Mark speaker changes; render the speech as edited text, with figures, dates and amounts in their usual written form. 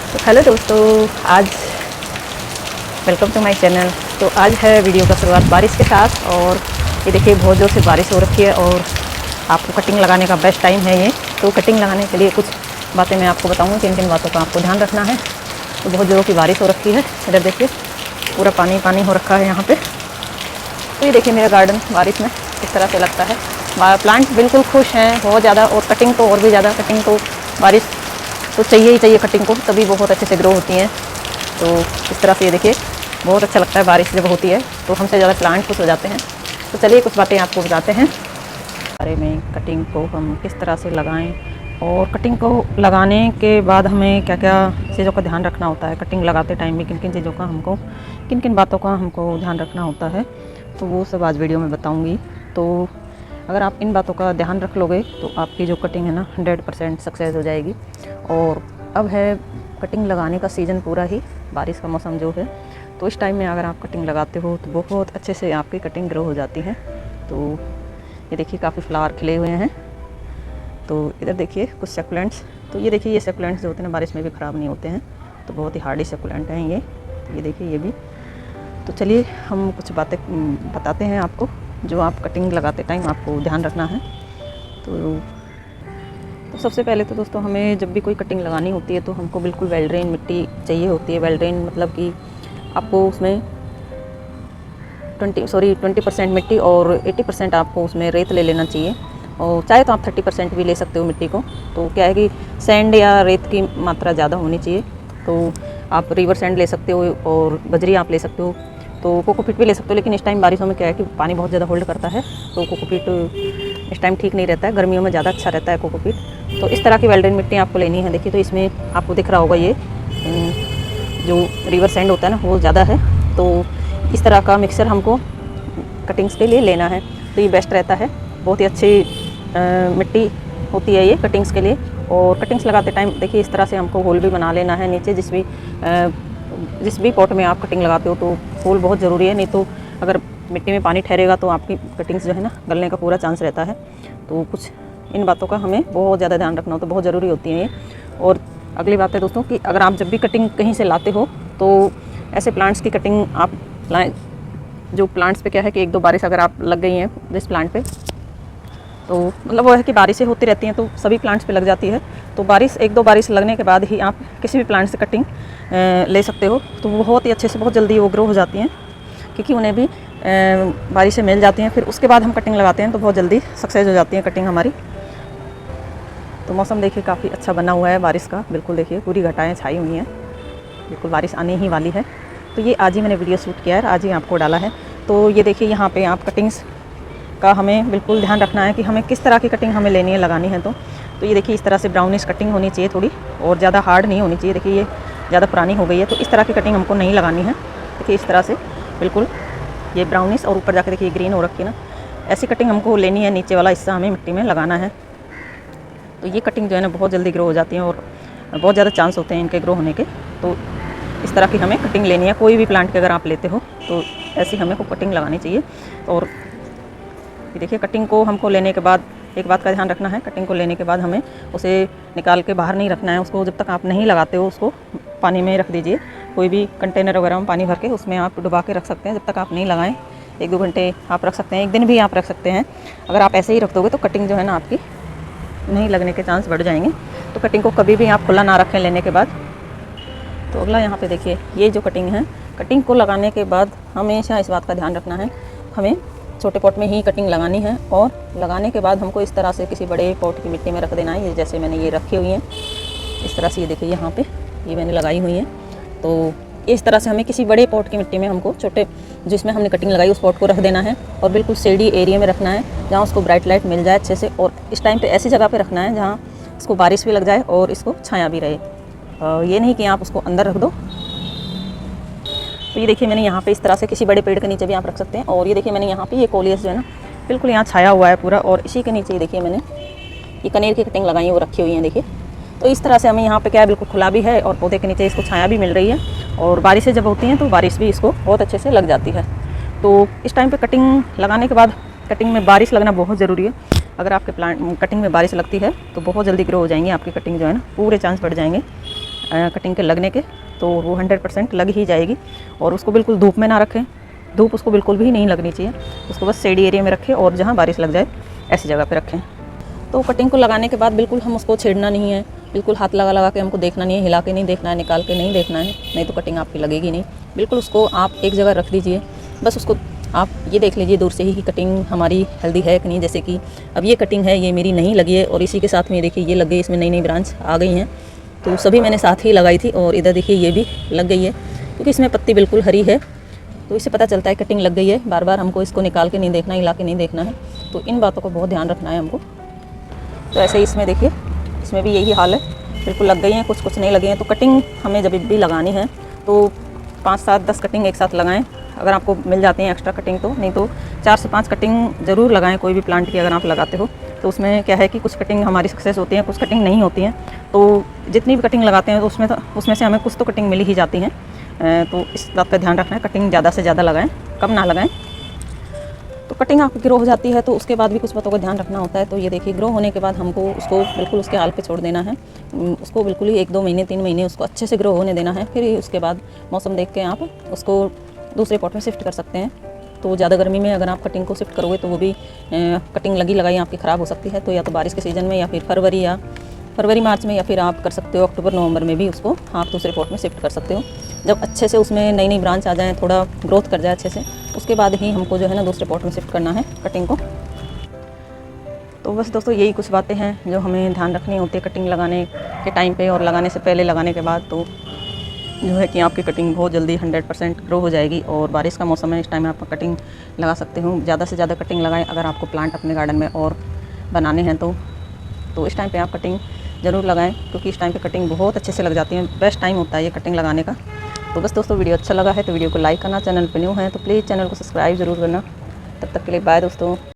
Speaker 1: तो हेलो दोस्तों, आज वेलकम टू माय चैनल। तो आज है वीडियो का शुरुआत बारिश के साथ। और ये देखिए बहुत ज़ोर से बारिश हो रखी है और आपको कटिंग लगाने का बेस्ट टाइम है ये। तो कटिंग लगाने के लिए कुछ बातें मैं आपको बताऊंगी, किन किन बातों का आपको ध्यान रखना है। तो बहुत ज़ोरों की बारिश हो रखी है, इधर देखिए पूरा पानी पानी हो रखा है यहाँ पर। तो ये देखिए मेरा गार्डन बारिश में इस तरह से लगता है। प्लांट्स बिल्कुल खुश हैं बहुत ज़्यादा, और कटिंग तो और भी ज़्यादा। कटिंग तो बारिश तो चाहिए ही चाहिए कटिंग को, तभी बहुत अच्छे से ग्रो होती हैं। तो इस तरह से ये देखिए बहुत अच्छा लगता है बारिश जब होती है, तो हमसे ज़्यादा प्लांट खुश हो जाते हैं। तो चलिए कुछ बातें आपको बताते हैं बारे में, कटिंग को हम किस तरह से लगाएं और कटिंग को लगाने के बाद हमें क्या क्या चीज़ों का ध्यान रखना होता है। कटिंग लगाते टाइम में किन किन चीज़ों का हमको, किन किन बातों का हमको ध्यान रखना होता है, तो वो सब आज वीडियो में बताऊँगी। तो अगर आप इन बातों का ध्यान रख लोगे तो आपकी जो कटिंग है ना 100% सक्सेस हो जाएगी। और अब है कटिंग लगाने का सीज़न पूरा ही, बारिश का मौसम जो है, तो इस टाइम में अगर आप कटिंग लगाते हो तो बहुत अच्छे से आपकी कटिंग ग्रो हो जाती है। तो ये देखिए काफ़ी फ्लावर खिले हुए हैं। तो इधर देखिए कुछ सेकुलेंट्स, तो ये देखिए ये सेकुलेंट्स जो होते हैं बारिश में भी ख़राब नहीं होते हैं, तो बहुत ही हार्डी सेकुलेंट हैं ये। तो ये देखिए ये भी। तो चलिए हम कुछ बातें बताते हैं आपको जो आप कटिंग लगाते टाइम आपको ध्यान रखना है। तो सबसे पहले तो दोस्तों हमें जब भी कोई कटिंग लगानी होती है तो हमको बिल्कुल वेल ड्रेन मिट्टी चाहिए होती है। वेल ड्रेन मतलब कि आपको उसमें 20% मिट्टी और 80% आपको उसमें रेत ले लेना चाहिए। और चाहे तो आप 30% भी ले सकते हो मिट्टी को। तो क्या है कि सैंड या रेत की मात्रा ज़्यादा होनी चाहिए। तो आप रिवर सैंड ले सकते हो और बजरी आप ले सकते हो, तो कोकोपीट भी ले सकते हो। लेकिन इस टाइम बारिशों में क्या है कि पानी बहुत ज़्यादा होल्ड करता है, तो कोकोपीट इस टाइम ठीक नहीं रहता है। गर्मियों में ज़्यादा अच्छा रहता है कोकोपीट। तो इस तरह की वेल ड्रेन मिट्टी आपको लेनी है। देखिए तो इसमें आपको दिख रहा होगा ये जो रिवर सैंड होता है ना वो ज़्यादा है। तो इस तरह का मिक्सचर हमको कटिंग्स के लिए लेना है, तो ये बेस्ट रहता है। बहुत ही अच्छी मिट्टी होती है ये कटिंग्स के लिए। और कटिंग्स लगाते टाइम देखिए इस तरह से हमको होल भी बना लेना है नीचे। जिस भी पॉट में आप कटिंग लगाते हो तो होल बहुत ज़रूरी है, नहीं तो अगर मिट्टी में पानी ठहरेगा तो आपकी कटिंग्स जो है ना गलने का पूरा चांस रहता है। तो कुछ इन बातों का हमें बहुत ज़्यादा ध्यान रखना हो, तो बहुत ज़रूरी होती है ये। और अगली बात है दोस्तों कि अगर आप जब भी कटिंग कहीं से लाते हो तो ऐसे प्लांट्स की कटिंग आप लाएँ जो प्लांट्स पे क्या है कि एक दो बारिश अगर आप लग गई हैं जिस प्लांट पे, तो मतलब वो है कि बारिशें होती रहती हैं तो सभी प्लांट्स पे लग जाती है। तो एक दो बारिश लगने के बाद ही आप किसी भी प्लांट से कटिंग ले सकते हो। तो वो बहुत ही अच्छे से बहुत जल्दी वो ग्रो हो जाती हैं, क्योंकि उन्हें भी बारिशें मिल जाती हैं। फिर उसके बाद हम कटिंग लगाते हैं तो बहुत जल्दी सक्सेस हो जाती है कटिंग हमारी। तो मौसम देखिए काफ़ी अच्छा बना हुआ है बारिश का, बिल्कुल देखिए पूरी घटाएँ छाई हुई हैं, बिल्कुल बारिश आने ही वाली है। तो ये आज ही मैंने वीडियो शूट किया है, आज ही आपको डाला है। तो ये देखिए यहाँ पे आप कटिंग्स का हमें बिल्कुल ध्यान रखना है कि हमें किस तरह की कटिंग हमें लेनी है, लगानी है। तो ये देखिए इस तरह से ब्राउनिश कटिंग होनी चाहिए थोड़ी, और ज़्यादा हार्ड नहीं होनी चाहिए। देखिए ये ज़्यादा पुरानी हो गई है, तो इस तरह की कटिंग हमको नहीं लगानी है। देखिए इस तरह से बिल्कुल ये ब्राउनिश, और ऊपर जाकर देखिए ग्रीन हो रखी है ना, ऐसी कटिंग हमको लेनी है। नीचे वाला हिस्सा हमें मिट्टी में लगाना है। तो ये कटिंग जो है ना बहुत जल्दी ग्रो हो जाती है और बहुत ज़्यादा चांस होते हैं इनके ग्रो होने के। तो इस तरह की हमें कटिंग लेनी है। कोई भी प्लांट की अगर आप लेते हो तो ऐसी हमें को कटिंग लगानी चाहिए। और ये देखिए कटिंग को हमको लेने के बाद एक बात का ध्यान रखना है, कटिंग को लेने के बाद हमें उसे निकाल के बाहर नहीं रखना है। उसको जब तक आप नहीं लगाते हो उसको पानी में रख दीजिए। कोई भी कंटेनर वगैरह में पानी भर के उसमें आप डुबा के रख सकते हैं। जब तक आप नहीं लगाएं 1-2 घंटे आप रख सकते हैं, 1 दिन भी आप रख सकते हैं। अगर आप ऐसे ही रख दोगे तो कटिंग जो है ना आपकी नहीं लगने के चांस बढ़ जाएंगे। तो कटिंग को कभी भी आप खुला ना रखें लेने के बाद। तो अगला यहाँ पे देखिए ये जो कटिंग है, कटिंग को लगाने के बाद हमेशा इस बात का ध्यान रखना है, हमें छोटे पॉट में ही कटिंग लगानी है। और लगाने के बाद हमको इस तरह से किसी बड़े पॉट की मिट्टी में रख देना है। ये जैसे मैंने ये रखी हुई है इस तरह से, ये देखिए यहाँ पे ये मैंने लगाई हुई है। तो इस तरह से हमें किसी बड़े पॉट की मिट्टी में हमको छोटे जिसमें हमने कटिंग लगाई उस पॉट को रख देना है, और बिल्कुल शेडी एरिया में रखना है जहाँ उसको ब्राइट लाइट मिल जाए अच्छे से। और इस टाइम पे ऐसी जगह पे रखना है जहाँ इसको बारिश भी लग जाए और इसको छाया भी रहे। ये नहीं कि आप उसको अंदर रख दो। तो ये देखिए मैंने यहाँ पे इस तरह से किसी बड़े पेड़ के नीचे भी आप रख सकते हैं। और ये देखिए मैंने यहाँ पे ये कोलियस जो है ना बिल्कुल यहाँ छाया हुआ है पूरा, और इसी के नीचे देखिए मैंने ये कनेर की कटिंग लगाई है वो रखी हुई है देखिए। तो इस तरह से हमें यहाँ पे क्या है बिल्कुल खुला भी है और पौधे के नीचे इसको छाया भी मिल रही है। और बारिशें जब होती हैं तो बारिश भी इसको बहुत अच्छे से लग जाती है। तो इस टाइम पे कटिंग लगाने के बाद कटिंग में बारिश लगना बहुत ज़रूरी है। अगर आपके प्लांट कटिंग में बारिश लगती है तो बहुत जल्दी ग्रो हो जाएंगी आपकी कटिंग जो है ना, पूरे चांस बढ़ जाएंगे कटिंग के लगने के, तो वो 100% लग ही जाएगी। और उसको बिल्कुल धूप में ना रखें, धूप उसको बिल्कुल भी नहीं लगनी चाहिए, उसको बस शेडी एरिया में रखें और जहाँ बारिश लग जाए ऐसी जगह पे रखें। तो कटिंग को लगाने के बाद बिल्कुल हम उसको छेड़ना नहीं है, बिल्कुल हाथ लगा लगा के हमको देखना नहीं है, हिला के नहीं देखना है, निकाल के नहीं देखना है, नहीं तो कटिंग आपकी लगेगी नहीं। बिल्कुल उसको आप एक जगह रख दीजिए, बस उसको आप ये देख लीजिए दूर से ही कि कटिंग हमारी हेल्दी है कि नहीं। जैसे कि अब ये कटिंग है, ये मेरी नहीं लगी है, और इसी के साथ में देखिए ये लग गई, इसमें नई नई ब्रांच आ गई हैं, तो सभी मैंने साथ ही लगाई थी। और इधर देखिए ये भी लग गई है, क्योंकि इसमें पत्ती बिल्कुल हरी है, तो इससे पता चलता है कटिंग लग गई है। बार बार हमको इसको निकाल के नहीं देखना, हिला के नहीं देखना है, तो इन बातों का बहुत ध्यान रखना है हमको। तो ऐसे ही इसमें देखिए, इसमें भी यही हाल है, बिल्कुल लग गई हैं, कुछ कुछ नहीं लगी हैं। तो कटिंग हमें जब भी लगानी है तो 5, 7, 10 कटिंग एक साथ लगाएं, अगर आपको मिल जाती हैं एक्स्ट्रा कटिंग तो, नहीं तो 4 से 5 कटिंग ज़रूर लगाएं। कोई भी प्लांट की अगर आप लगाते हो तो उसमें क्या है कि कुछ कटिंग हमारी सक्सेस होती हैं, कुछ कटिंग नहीं होती हैं। तो जितनी भी कटिंग लगाते हैं तो उसमें से हमें कुछ तो कटिंग मिल ही जाती हैं। तो इस बात का ध्यान रखना है, कटिंग ज़्यादा से ज़्यादा लगाएं, कम ना लगाएं। तो कटिंग आपकी ग्रो हो जाती है तो उसके बाद भी कुछ बातों का ध्यान रखना होता है। तो ये देखिए, ग्रो होने के बाद हमको उसको बिल्कुल उसके हाल पे छोड़ देना है, उसको बिल्कुल ही 1-2 महीने 3 महीने उसको अच्छे से ग्रो होने देना है। फिर उसके बाद मौसम देख के आप उसको दूसरे पॉट में शिफ्ट कर सकते हैं। तो ज़्यादा गर्मी में अगर आप कटिंग को शिफ्ट करोगे तो वो भी कटिंग लगी लगाई आपकी ख़राब हो सकती है। तो या तो बारिश के सीज़न में, या फिर फरवरी मार्च में, या फिर आप कर सकते हो अक्टूबर नवंबर में भी उसको आप दूसरे पॉट में शिफ्ट कर सकते हो। जब अच्छे से उसमें नई नई ब्रांच आ जाए, थोड़ा ग्रोथ कर जाए अच्छे से, उसके बाद ही हमको जो है ना दूसरे पॉट में शिफ्ट करना है कटिंग को। तो बस दोस्तों यही कुछ बातें हैं जो हमें ध्यान रखनी होती है कटिंग लगाने के टाइम पे, और लगाने से पहले, लगाने के बाद। तो जो है कि आपकी कटिंग बहुत जल्दी 100% ग्रो हो जाएगी। और बारिश का मौसम है, इस टाइम आप कटिंग लगा सकते हो। ज़्यादा से ज़्यादा कटिंग लगाएं अगर आपको प्लांट अपने गार्डन में और बनाने हैं तो इस टाइम पे आप कटिंग ज़रूर लगाएं, क्योंकि इस टाइम पे कटिंग बहुत अच्छे से लग जाती है। बेस्ट टाइम होता है ये कटिंग लगाने का। तो बस दोस्तों, वीडियो अच्छा लगा है तो वीडियो को लाइक करना, चैनल पर न्यू है तो प्लीज़ चैनल को सब्सक्राइब ज़रूर करना। तब तक के लिए बाय दोस्तों।